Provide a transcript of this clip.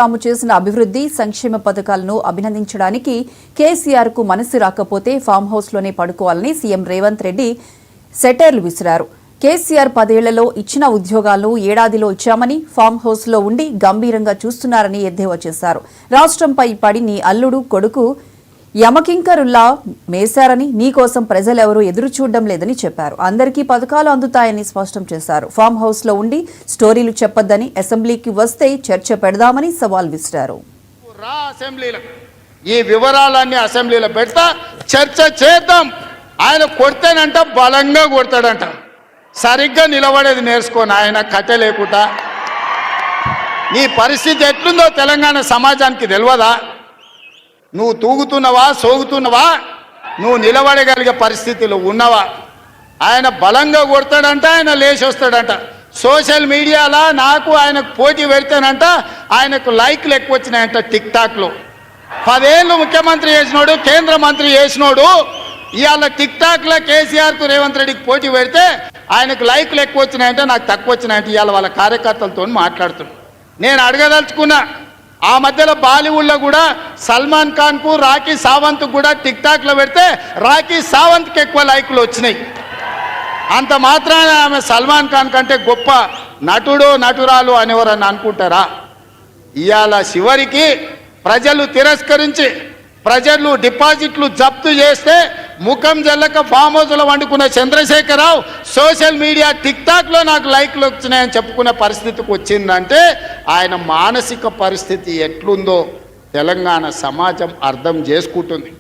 తాము చేసిన అభివృద్ధి సంక్షేమ పథకాలను అభినందించడానికి కేసీఆర్ కు మనసు రాకపోతే ఫామ్ హౌస్ లోనే పడుకోవాలని సీఎం రేవంత్ రెడ్డి సెటైర్లు విసిరారు. కేసీఆర్ 10 ఏళ్లలో ఇచ్చిన ఉద్యోగాలను ఏడాదిలో ఇచ్చామని ఫామ్ హౌస్ లో ఉండి గంభీరంగా చూస్తున్నారని ఎద్దేవా చేశారు. రాష్ట్రంపై పడి నీ అల్లుడు కొడుకు యమకింకరుల్లా మేశారని, నీకోసం ప్రజలెవరూ ఎదురు చూడడం లేదని చెప్పారు. అందరికీ పథకాలు అందుతాయని స్పష్టం చేశారు. ఫామ్ హౌస్ లో ఉండి స్టోరీలు చెప్పొద్దని, అసెంబ్లీకి వస్తే చర్చ పెడదామని సవాల్ విసిరారు. ఈ వివరాలన్నీ అసెంబ్లీలో పెడతా, చర్చ చేద్దాం. ఆయన కొడితేనంట బలంగా కొడతాడంట. సరిగ్గా నిలబడేది నేర్చుకోని ఆయన కట్టె లేకుండా. నీ పరిస్థితి ఎట్లుందో తెలంగాణ సమాజానికి తెలియదా? నువ్వు తూగుతున్నవా, సోగుతున్నవా, నువ్వు నిలబడగలిగే పరిస్థితిలో ఉన్నవా? ఆయన బలంగా కొడతాడంట, ఆయన లేచి వస్తాడంట. సోషల్ మీడియాలో నాకు ఆయనకు పోటీ పెడితేనంట ఆయనకు లైక్లు ఎక్కువ వచ్చినాయంట. టిక్ టాక్లో 10 ఏళ్ళు ముఖ్యమంత్రి చేసినోడు, కేంద్ర మంత్రి చేసినోడు ఇవాళ టిక్ టాక్లో కేసీఆర్కు రేవంత్ రెడ్డికి పోటీ పెడితే ఆయనకు లైక్లు ఎక్కువ వచ్చినాయంటే నాకు తక్కువ వచ్చినాయంటే ఇవాళ వాళ్ళ కార్యకర్తలతో మాట్లాడుతున్నాను. నేను అడగదలుచుకున్నా, ఆ మధ్యలో బాలీవుడ్లో కూడా సల్మాన్ ఖాన్కు, రాఖీ సావంత్ కూడా టిక్ టాక్లో పెడితే రాఖీ సావంత్కి ఎక్కువ లైకులు వచ్చినాయి. అంత మాత్రాన ఆమె సల్మాన్ ఖాన్ కంటే గొప్ప నటుడు నటురాలు అనేవారని అనుకుంటారా? ఇవాళ చివరికి ప్రజలు తిరస్కరించి ప్రజలు డిపాజిట్లు జప్తు చేస్తే ముఖం జల్లక ఫామ్ హౌస్లో వండుకున్న చంద్రశేఖరరావు సోషల్ మీడియా టిక్ టాక్లో నాకు లైక్లు వచ్చినాయని చెప్పుకునే పరిస్థితికి వచ్చిందంటే ఆయన మానసిక పరిస్థితి ఎట్లుందో తెలంగాణ సమాజం అర్థం చేసుకుంటుంది.